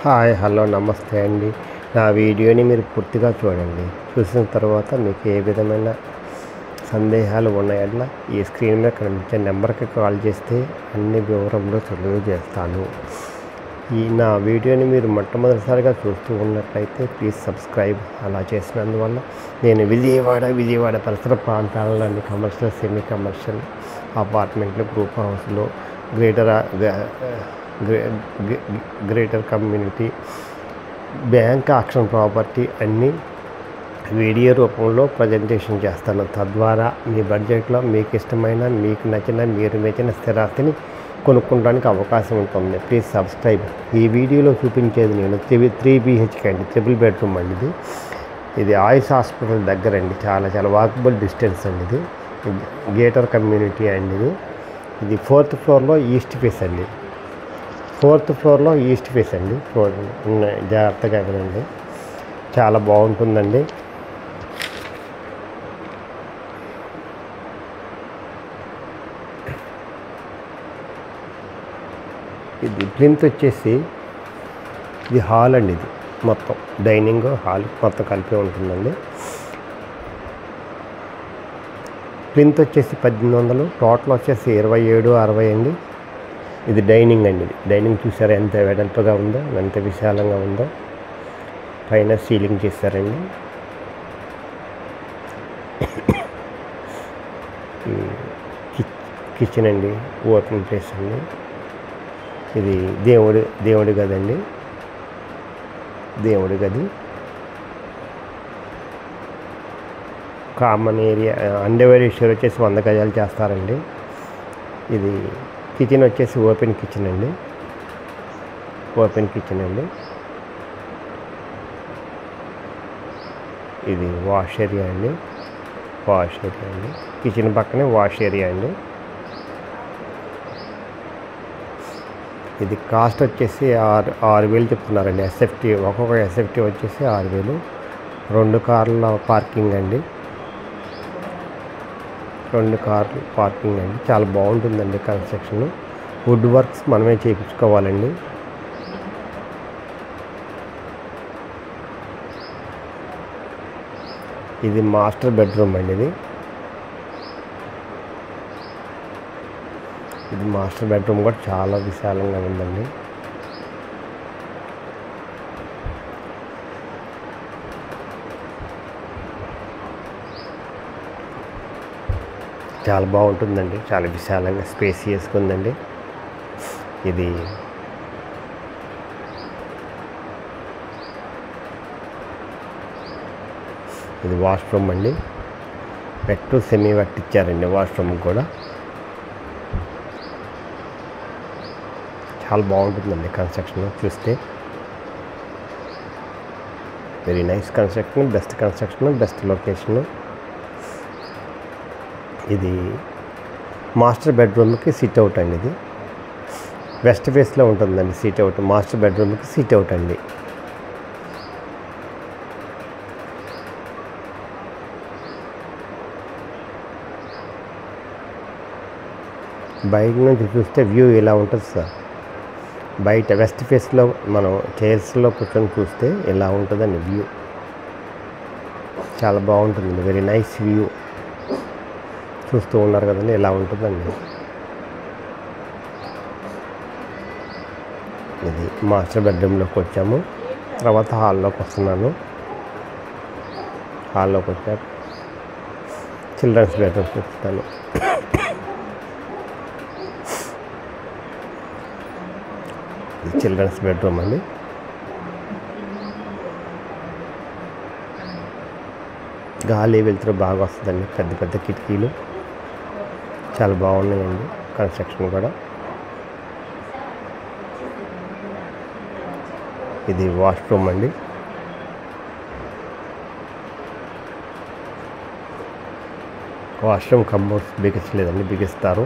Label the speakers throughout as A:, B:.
A: Hi hello నమస్తే అండి. నా వీడియోని మీరు పూర్తిగా చూడండి. చూసిన తర్వాత మీకు ఏ విధమైన సందేహాలు ఉన్నాయన్నా ఈ స్క్రీన్ మీద కనిపించే నెంబర్కి కాల్ చేస్తే అన్ని వివరంలో తెలియజేస్తాను. నా వీడియోని మీరు మొట్టమొదటిసారిగా చూస్తూ ఉన్నట్లయితే ప్లీజ్ సబ్స్క్రైబ్. అలా చేసినందువల్ల నేను విజయవాడ పరిసర ప్రాంతాలలోని కమర్షియల్, సెమీ కమర్షియల్ అపార్ట్మెంట్లు, గ్రూప్ హౌస్లో, greater community, bank auction property అన్నీ వీడియో రూపంలో ప్రజెంటేషన్ చేస్తాను. తద్వారా మీ బడ్జెట్లో మీకు ఇష్టమైన, మీకు నచ్చిన, మీరు మెచ్చిన స్థిరాస్తిని కొనుక్కోవడానికి అవకాశం ఉంటుంది. Please subscribe. ఈ వీడియోలో చూపించేది నేను 3 BHK అండి, ట్రిపుల్ బెడ్రూమ్ అండి. ఇది ఆయుష్ హాస్పిటల్ దగ్గర అండి. చాలా వాకబుల్ డిస్టెన్స్ అండి. ఇది గ్రేటర్ కమ్యూనిటీ అండి. ఇది 4th ఫ్లోర్లో ఈస్ట్ ఫేస్ అండి. 4th ఫ్లోర్లో ఈస్ట్ ఫేస్ అండి. జాగ్రత్తగా వినండి, చాలా బాగుంటుందండి. ఇది ప్లింత్ వచ్చేసి ఇది హాల్ అండి. ఇది మొత్తం డైనింగ్ హాల్ మొత్తం కలిపి ఉంటుందండి. ప్లింత్ వచ్చేసి 1800, టోటల్ వచ్చేసి 2760 అండి. ఇది డైనింగ్ అండి. ఇది డైనింగ్ చూసారా ఎంత వెడల్పుగా ఉందో, ఎంత విశాలంగా ఉందో. పైన సీలింగ్ చేశారండి. కిచెన్ అండి, ఓపెన్ ప్లేస్ అండి. ఇది దేవుడి గది అండి. దేవుడి గది, కామన్ ఏరియా. అండర్వేర్ షేర్ వచ్చేసి 100 గజాలు చేస్తారండి. ఇది కిచెన్ వచ్చేసి ఓపెన్ కిచెన్ అండి. ఇది వాష్ ఏరియా అండి. కిచెన్ పక్కనే వాష్ ఏరియా అండి. ఇది కాస్ట్ వచ్చేసి 6,000 చెప్తున్నారండి. ఎస్ఎఫ్టీ, ఒక్కొక్క ఎస్ఎఫ్టీ వచ్చేసి 6,000. 2 కార్ల పార్కింగ్ అండి. 2 కార్లు పార్కింగ్ అండి. చాలా బాగుంటుందండి కన్స్ట్రక్షన్. వుడ్ వర్క్స్ మనమే చేయించుకోవాలండి. ఇది మాస్టర్ బెడ్రూమ్ అండి. ఇది మాస్టర్ బెడ్రూమ్ కూడా చాలా విశాలంగా ఉందండి. చాలా బాగుంటుందండి. చాలా విశాలంగా స్పేసియస్గా ఉందండి. ఇది వాష్రూమ్ అండి. వెట్ సెమీ వెట్ ఇచ్చారండి వాష్రూమ్ కూడా. చాలా బాగుంటుందండి కన్స్ట్రక్షన్ చూస్తే. Very nice construction, best location. ఇది మాస్టర్ బెడ్రూమ్కి సిట్ అవుట్ అండి. ఇది వెస్ట్ ఫేస్లో ఉంటుందండి సిట్ అవుట్. మాస్టర్ బెడ్రూమ్కి సిట్ అవుట్ అండి. బయట నుంచి చూస్తే వ్యూ ఇలా ఉంటుంది సార్. బయట వెస్ట్ ఫేస్లో మనం చైర్స్లో కూర్చొని చూస్తే ఇలా ఉంటుందండి వ్యూ. చాలా బాగుంటుందండి. Very nice view. చూస్తూ ఉన్నారు కదండి, ఇలా ఉంటుందండి. ఇది మాస్టర్ బెడ్రూమ్లోకి వచ్చాము. తర్వాత హాల్లోకి వస్తున్నాను. హాల్లోకి వచ్చాక చిల్డ్రన్స్ బెడ్రూమ్ చూస్తాను. చిల్డ్రన్స్ బెడ్రూమ్ అండి. గాలి వెళ్తురు బాగా వస్తుందండి. పెద్ద కిటికీలు చాలా బాగున్నాయండి. కన్స్ట్రక్షన్ కూడా. ఇది వాష్రూమ్ అండి. వాష్రూమ్ కంబోర్డ్స్ బిగించలేదండి, బిగిస్తారు.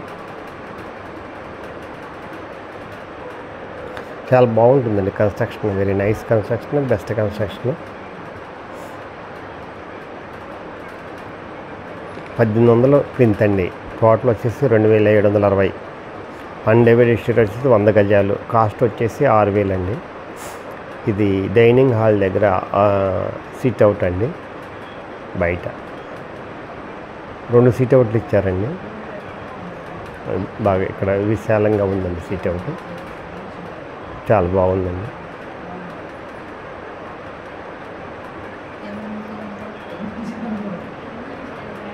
A: చాలా బాగుంటుందండి construction. Very nice construction, best construction. 1800 plinth అండి. టోటల్ వచ్చేసి 2760. అన్డివైడెడ్ ఎస్టేట్ వచ్చేసి 100 గజాలు. కాస్ట్ వచ్చేసి 6,000 అండి. ఇది డైనింగ్ హాల్ దగ్గర సిట్ అవుట్ అండి. బయట 2 సిట్ అవుట్లు ఇచ్చారండి. బాగా ఇక్కడ విశాలంగా ఉందండి సిట్ అవుట్. చాలా బాగుందండి.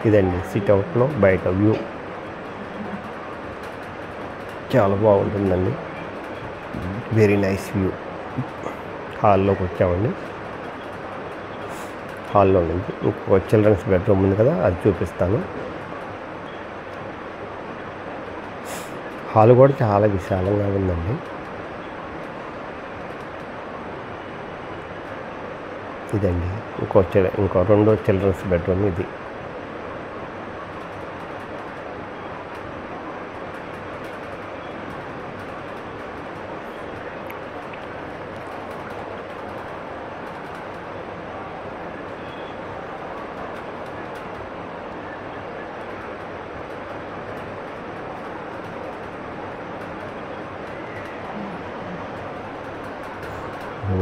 A: ఇదండి సిట్ అవుట్లో బయట వ్యూ. చాలా బాగుంటుందండి. Very nice view. హాల్లోకి వచ్చామండి. హాల్లో నుంచి ఇంకొక చిల్డ్రన్స్ బెడ్రూమ్ ఉంది కదా, అది చూపిస్తాను. హాల్ కూడా చాలా విశాలంగా ఉందండి. ఇదండి ఇంకో రెండో చిల్డ్రన్స్ బెడ్రూమ్ ఇది.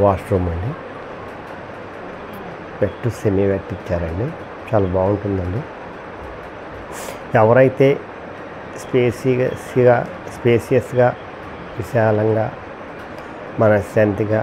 A: వాష్రూమ్ అండి. వెట్ సెమీ వెట్ ఇచ్చారండి. చాలా బాగుంటుందండి. ఎవరైతే స్పేసియస్గా విశాలంగా మనశ్శాంతిగా